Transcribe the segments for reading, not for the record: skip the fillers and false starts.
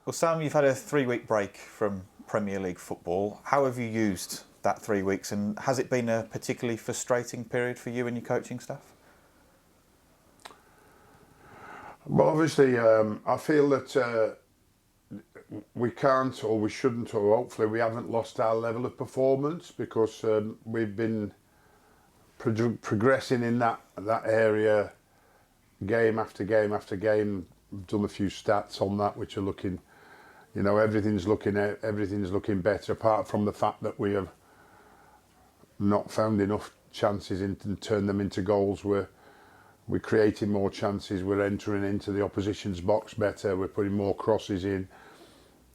Well, Sam, you've had a 3-week break from Premier League football. How have you used that 3 weeks, and has it been a particularly frustrating period for you and your coaching staff? Well, obviously, I feel that we can't, or we shouldn't, or hopefully we haven't lost our level of performance, because we've been progressing in that area game after game after game. We've done a few stats on that which are looking, you know, everything's looking better, apart from the fact that we have not found enough chances and turned them into goals. We're creating more chances, we're entering into the opposition's box better, we're putting more crosses in,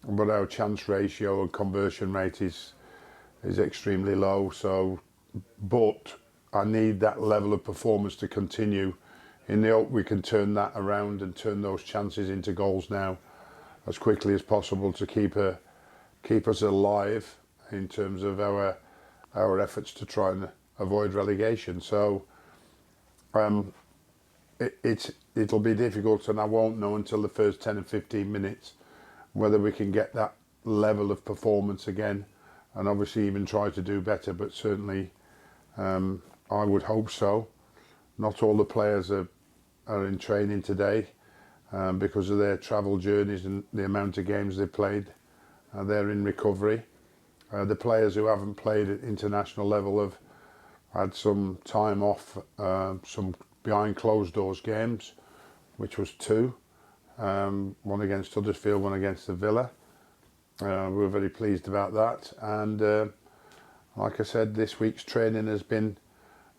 but our chance ratio and conversion rate is extremely low. So, but I need that level of performance to continue, in the hope we can turn that around and turn those chances into goals now as quickly as possible, to keep us alive in terms of our efforts to try and avoid relegation. So it'll be difficult, and I won't know until the first 10 and 15 minutes whether we can get that level of performance again, and obviously even try to do better. But certainly I would hope so. Not all the players are in training today because of their travel journeys and the amount of games they've played. They're in recovery. The players who haven't played at international level have had some time off, some behind closed doors games, which was 2, one against Huddersfield, one against the Villa. We were very pleased about that, and like I said, this week's training has been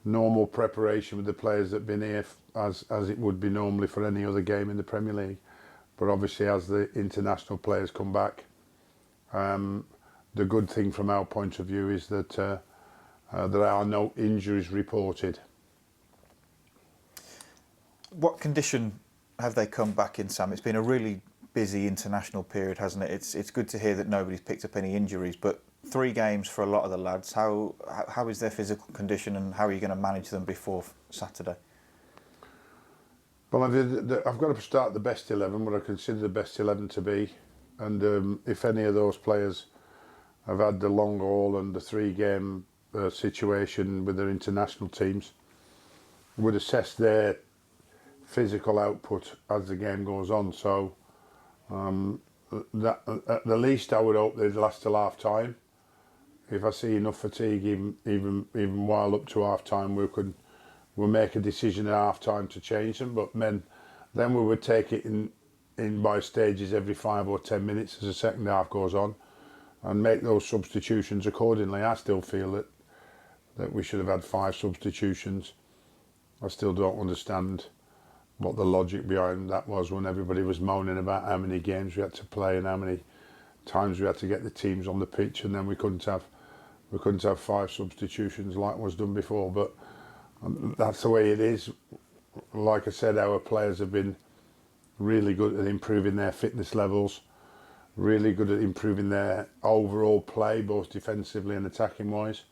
normal preparation with the players that have been here, as it would be normally for any other game in the Premier League. But obviously, as the international players come back, the good thing from our point of view is that there are no injuries reported. What condition have they come back in, Sam? It's been a really busy international period, hasn't it? It's good to hear that nobody's picked up any injuries, but 3 games for a lot of the lads. How is their physical condition, and how are you going to manage them before Saturday? Well, I've got to start the best 11, what I consider the best 11 to be, and if any of those players have had the long haul and the 3-game situation with their international teams, would assess their physical output as the game goes on. So that, at the least, I would hope they'd last till half time. If I see enough fatigue even while up to half time, we'll make a decision at half time to change them. But then we would take it in by stages every 5 or 10 minutes as the second half goes on, and make those substitutions accordingly. I still feel that we should have had 5 substitutions. I still don't understand what the logic behind that was, when everybody was moaning about how many games we had to play and how many times we had to get the teams on the pitch, and then we couldn't have 5 substitutions like was done before. But that's the way it is. Like I said, our players have been really good at improving their fitness levels, really good at improving their overall play, both defensively and attacking wise,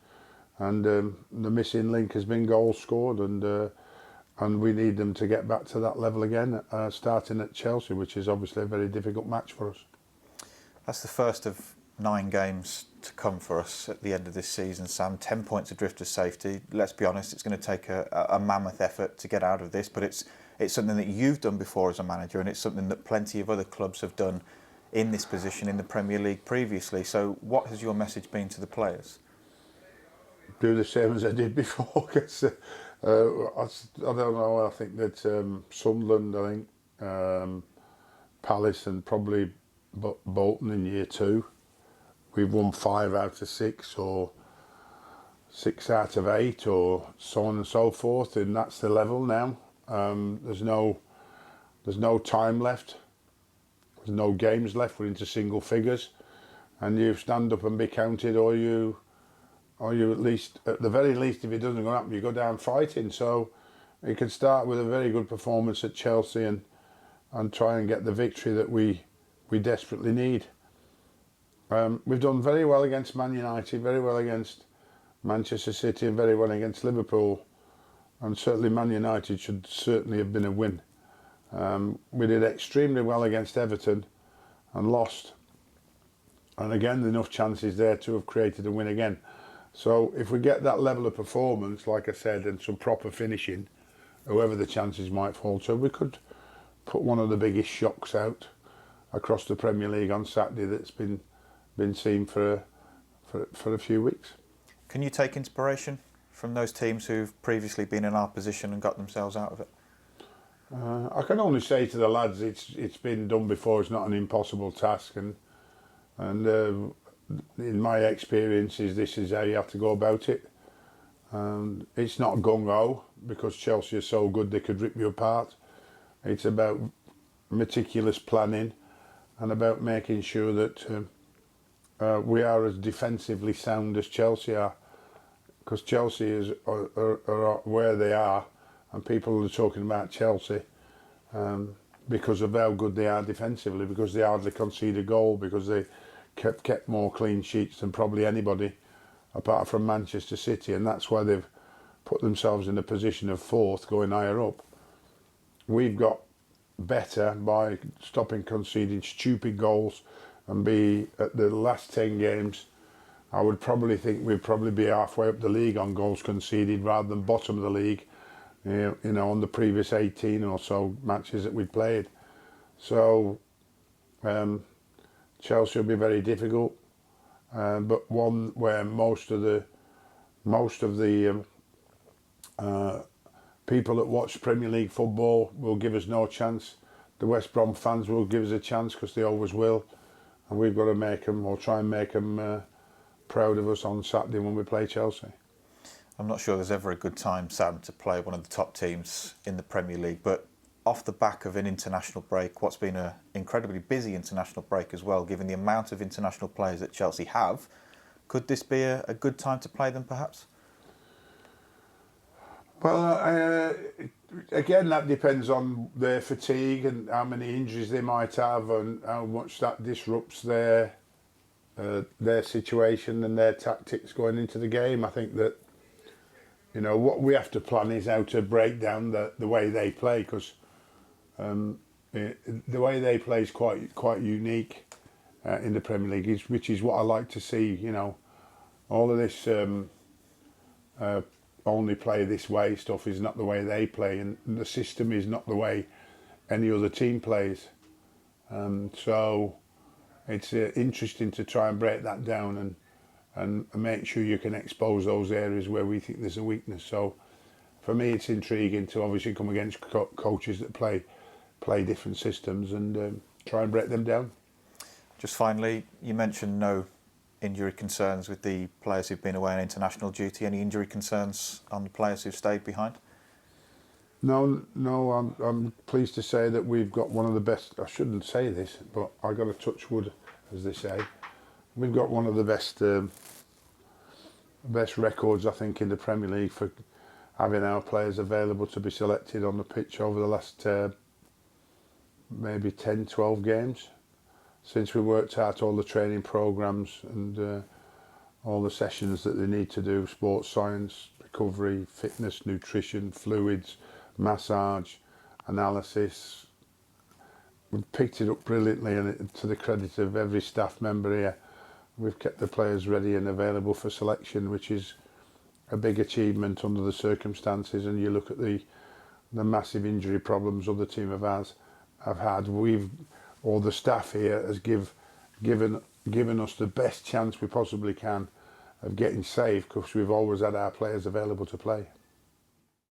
and the missing link has been goals scored, and we need them to get back to that level again, starting at Chelsea, which is obviously a very difficult match for us. That's the first of 9 games to come for us at the end of this season, Sam. 10 points adrift of safety. Let's be honest, it's going to take a mammoth effort to get out of this, but it's something that you've done before as a manager, and it's something that plenty of other clubs have done in this position in the Premier League previously. So what has your message been to the players? Do the same as I did before. Cause, I don't know, I think that Sunderland, I think Palace and probably Bolton in year 2, we've won 5 out of 6 or 6 out of 8 or so on and so forth, and that's the level now. There's no time left, there's no games left, we're into single figures, and you stand up and be counted, or you at least, at the very least, if it doesn't go up, you go down fighting. So you can start with a very good performance at Chelsea and try and get the victory that we desperately need. We've done very well against Man United, very well against Manchester City, and very well against Liverpool, and certainly Man United should certainly have been a win. We did extremely well against Everton, and lost. And again, enough chances there to have created a win again. So if we get that level of performance, like I said, and some proper finishing, whoever the chances might fall to, we could put one of the biggest shocks out across the Premier League on Saturday that's been seen for a few weeks. Can you take inspiration from those teams who've previously been in our position and got themselves out of it? I can only say to the lads, it's been done before. It's not an impossible task, and in my experiences, this is how you have to go about it. It's not gung-ho because Chelsea are so good they could rip you apart. It's about meticulous planning and about making sure that we are as defensively sound as Chelsea are, because Chelsea are where they are, and people are talking about Chelsea because of how good they are defensively, because they hardly concede a goal, because they kept more clean sheets than probably anybody apart from Manchester City, and that's why they've put themselves in a position of fourth, going higher up. We've got better by stopping conceding stupid goals, and be at the last 10 games, I would probably think we'd probably be halfway up the league on goals conceded rather than bottom of the league, you know, on the previous 18 or so matches that we'd played. So Chelsea will be very difficult, but one where most of the people that watch Premier League football will give us no chance. The West Brom fans will give us a chance because they always will, and we've got to make them, or try and make them, proud of us on Saturday when we play Chelsea. I'm not sure there's ever a good time, Sam, to play one of the top teams in the Premier League, but off the back of an international break, what's been an incredibly busy international break as well, given the amount of international players that Chelsea have, could this be a good time to play them perhaps? Well, again, that depends on their fatigue and how many injuries they might have, and how much that disrupts their situation and their tactics going into the game. I think that, you know, what we have to plan is how to break down the way they play, because the way they play is quite unique in the Premier League, which is what I like to see. You know, all of this only play this way stuff is not the way they play, and the system is not the way any other team plays. So it's interesting to try and break that down and make sure you can expose those areas where we think there's a weakness. So for me, it's intriguing to obviously come against coaches that play different systems and try and break them down. Just finally, you mentioned no injury concerns with the players who've been away on international duty. Any injury concerns on the players who've stayed behind? No, I'm pleased to say that we've got one of the best. I shouldn't say this, but I got to touch wood, as they say. We've got one of the best records, I think, in the Premier League for having our players available to be selected on the pitch over the last maybe 10, 12 games, since we worked out all the training programmes and all the sessions that they need to do: sports science, recovery, fitness, nutrition, fluids, massage, analysis. We've picked it up brilliantly, and to the credit of every staff member here, we've kept the players ready and available for selection, which is a big achievement under the circumstances. And you look at the massive injury problems other team have had. All the staff here has given us the best chance we possibly can of getting safe, because we've always had our players available to play.